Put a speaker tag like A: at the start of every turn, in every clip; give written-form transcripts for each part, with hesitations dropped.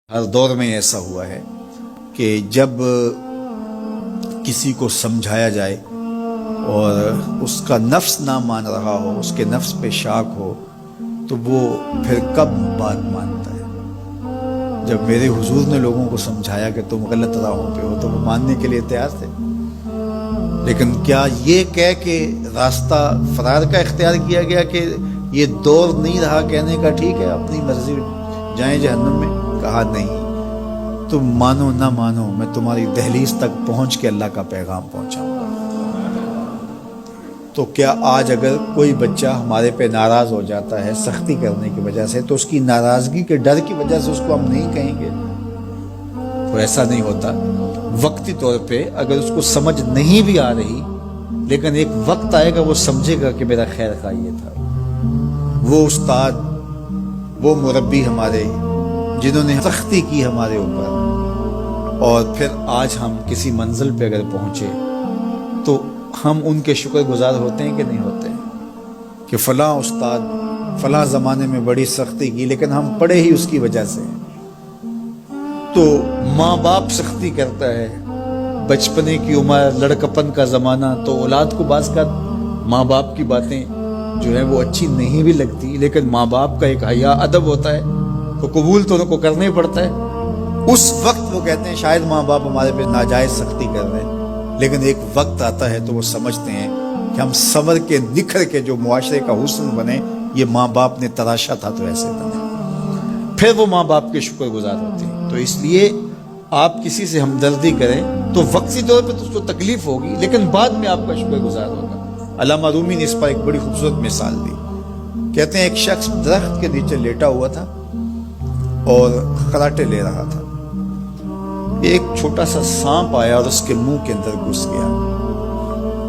A: ہر دور میں ایسا ہوا ہے کہ جب کسی کو سمجھایا جائے اور اس کا نفس نہ مان رہا ہو، اس کے نفس پہ شاک ہو، تو وہ پھر کب بات مانتا ہے؟ جب میرے حضور نے لوگوں کو سمجھایا کہ تم غلط راہوں پہ ہو تو وہ ماننے کے لیے تیار تھے، لیکن کیا یہ کہہ کے راستہ فرار کا اختیار کیا گیا کہ یہ دور نہیں رہا کہنے کا ٹھیک ہے اپنی مرضی جائیں جہنم میں؟ کہا نہیں، تم مانو نہ مانو میں تمہاری دہلیز تک پہنچ کے اللہ کا پیغام پہنچاؤں گا۔ تو کیا آج اگر کوئی بچہ ہمارے پہ ناراض ہو جاتا ہے سختی کرنے کی وجہ سے، تو اس کی ناراضگی کے ڈر کی وجہ سے اس کو ہم نہیں کہیں گے؟ تو ایسا نہیں ہوتا۔ وقتی طور پہ اگر اس کو سمجھ نہیں بھی آ رہی، لیکن ایک وقت آئے گا وہ سمجھے گا کہ میرا خیر خواہ یہ تھا۔ وہ استاد، وہ مربی ہمارے جنہوں نے سختی کی ہمارے اوپر، اور پھر آج ہم کسی منزل پہ اگر پہنچے تو ہم ان کے شکر گزار ہوتے ہیں کہ نہیں ہوتے ہیں کہ فلاں استاد فلاں زمانے میں بڑی سختی کی، لیکن ہم پڑھے ہی اس کی وجہ سے۔ تو ماں باپ سختی کرتا ہے، بچپنے کی عمر، لڑکپن کا زمانہ، تو اولاد کو بعض کا ماں باپ کی باتیں جو ہے وہ اچھی نہیں بھی لگتی، لیکن ماں باپ کا ایک حیا ادب ہوتا ہے تو قبول تو ان کو کرنا ہی پڑتا ہے۔ اس وقت وہ کہتے ہیں شاید ماں باپ ہمارے پہ ناجائز سختی کر رہے ہیں، لیکن ایک وقت آتا ہے تو وہ سمجھتے ہیں کہ ہم صبر کے نکھر کے جو معاشرے کا حسن بنے، یہ ماں باپ نے تراشا تھا تو ایسے بنے، پھر وہ ماں باپ کے شکر گزار ہوتے ہیں۔ تو اس لیے آپ کسی سے ہمدردی کریں تو وقتی طور پہ تو اس کو تکلیف ہوگی، لیکن بعد میں آپ کا شکر گزار ہوگا۔ علامہ رومی نے اس پر ایک بڑی خوبصورت مثال دی۔ کہتے ہیں ایک شخص درخت کے نیچے لیٹا ہوا تھا اور خراٹے لے رہا تھا، ایک چھوٹا سا سانپ آیا اور اس کے منہ کے اندر گھس گیا،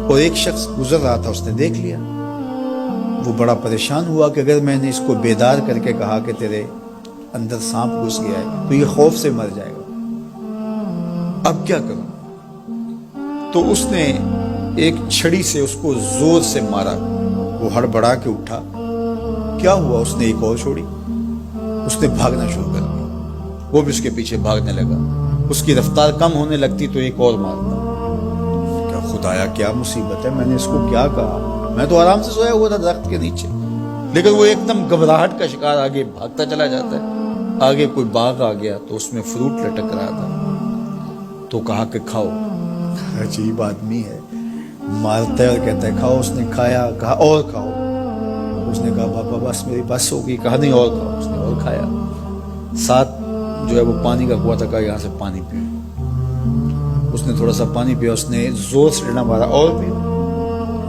A: اور ایک شخص گزر رہا تھا، اس نے دیکھ لیا۔ وہ بڑا پریشان ہوا کہ اگر میں نے اس کو بیدار کر کے کہا کہ تیرے اندر سانپ گھس گیا ہے تو یہ خوف سے مر جائے گا، اب کیا کروں؟ تو اس نے ایک چھڑی سے اس کو زور سے مارا، وہ ہڑبڑا کے اٹھا۔ کیا ہوا؟ اس نے ایک اور چھوڑی، اس نے بھاگنا شروع کر دیا، وہ بھی اس کے پیچھے بھاگنے لگا۔ اس کی رفتار کم ہونے لگتی تو ایک اور مارتا۔ کیا خدایا کیا مصیبت ہے، میں نے اس کو کیا کہا؟ میں تو آرام سے سویا ہوا تھا درخت کے نیچے، لیکن وہ ایک دم گھبراہٹ کا شکار آگے بھاگتا چلا جاتا ہے۔ آگے کوئی باغ آ گیا تو اس میں فروٹ لٹک رہا تھا، تو کہا کہ کھاؤ۔ عجیب آدمی ہے، مارتا ہے اور کہتا ہے کھاؤ۔ اس نے کھایا، کہا اور کھاؤ۔ اس نے کہا بابا بس میری بس ہوگی، کہا نہیں اور کھاؤ۔ اس نے اور کھایا۔ ساتھ جو ہے وہ پانی کا کنواں تھا، کہا یہاں سے پانی پیو۔ اس نے تھوڑا سا پانی پیا، اس نے زور سے ڈنڈا مارا، اور پیو۔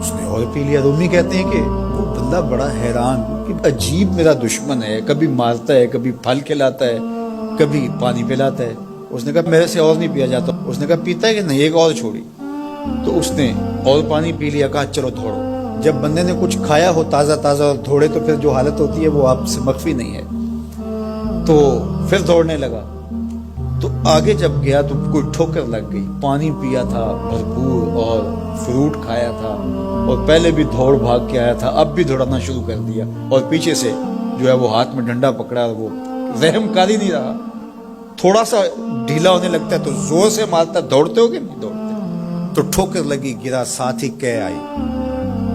A: اس نے اور پی لیا۔ رومی کہتے ہیں کہ وہ بندہ بڑا حیران کہ عجیب میرا دشمن ہے، کبھی مارتا ہے، کبھی پھل کھلاتا ہے، کبھی پانی پلاتا ہے۔ اس نے کہا میرے سے اور نہیں پیا جاتا۔ اس نے کہا پیتا ہے کہ نہیں؟ ایک اور چھوڑی۔ تو اس نے اور پانی پی لیا، کہا چلو دوڑو۔ جب بندے نے کچھ کھایا ہو تازہ تازہ اور دوڑے تو پھر جو حالت ہوتی ہے وہ آپ سے مخفی نہیں ہے۔ تو پھر دوڑنے لگا، تو آگے جب گیا تو کوئی ٹھوکر لگ گئی۔ پانی پیا تھا بھرپور اور فروٹ کھایا تھا، اور پہلے بھی دوڑ بھاگ کے آیا تھا، اب بھی دوڑنا شروع کر دیا، اور پیچھے سے جو ہے وہ ہاتھ میں ڈنڈا پکڑا، اور وہ رحم کاری نہیں رہا۔ تھوڑا سا ڈھیلا ہونے لگتا ہے تو زور سے مارتا۔ دوڑتے ہو کہ نہیں دوڑتے؟ تو ٹھوکر لگی، گرا، ساتھ ہی کہہ آئی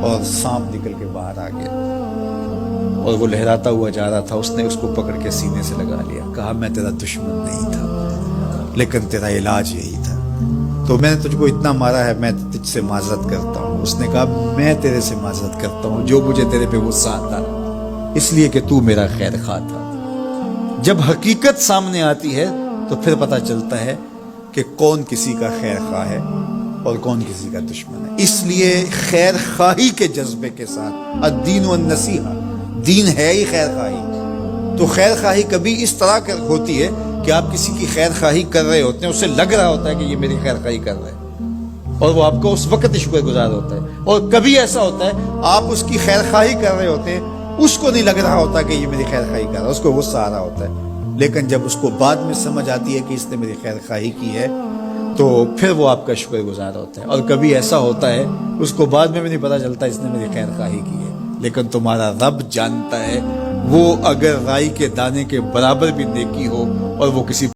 A: اور سانپ نکل کے باہر آ گیا، اور وہ لہراتا ہوا جا رہا تھا۔ اس نے اس کو پکڑ کے سینے سے لگا لیا، کہا میں تیرا دشمن نہیں تھا، لیکن تیرا علاج یہی تھا، تو میں نے تجھ کو اتنا مارا ہے، میں تجھ سے معذرت کرتا ہوں۔ اس نے کہا میں تیرے سے معذرت کرتا ہوں، جو مجھے تیرے پہ غصہ آتا اس لیے کہ تو میرا خیر خواہ تھا۔ جب حقیقت سامنے آتی ہے تو پھر پتہ چلتا ہے کہ کون کسی کا خیر خواہ ہے اور کون کسی کا دشمن ہے۔ اس لیے خیر خواہی کے جذبے کے ساتھ الدین والنصیحہ، دین ہے ہی خیر خواہی۔ تو خیر خواہی کبھی اس طرح ہوتی ہے کہ آپ کسی کی خیر خواہی کر رہے ہوتے ہیں، اسے لگ رہا ہوتا ہے کہ یہ میری خیر خواہی کر رہا ہے، اور وہ آپ کو اس وقت شکر گزار ہوتا ہے۔ اور کبھی ایسا ہوتا ہے آپ اس کی خیر خواہی کر رہے ہوتے ہیں، اس کو نہیں لگ رہا ہوتا کہ یہ میری خیر خواہی کر رہا ہے، اس کو غصہ آ رہا ہوتا ہے، لیکن جب اس کو بعد میں سمجھ آتی ہے کہ اس نے میری خیر خواہی کی ہے تو پھر وہ آپ کا شکر گزار ہوتا ہے۔ اور کبھی ایسا ہوتا ہے اس کو بعد میں بھی نہیں پتہ چلتا اس نے میری خیر خواہی کی ہے، لیکن تمہارا رب جانتا ہے، وہ اگر رائی کے دانے کے برابر بھی نیکی ہو اور وہ کسی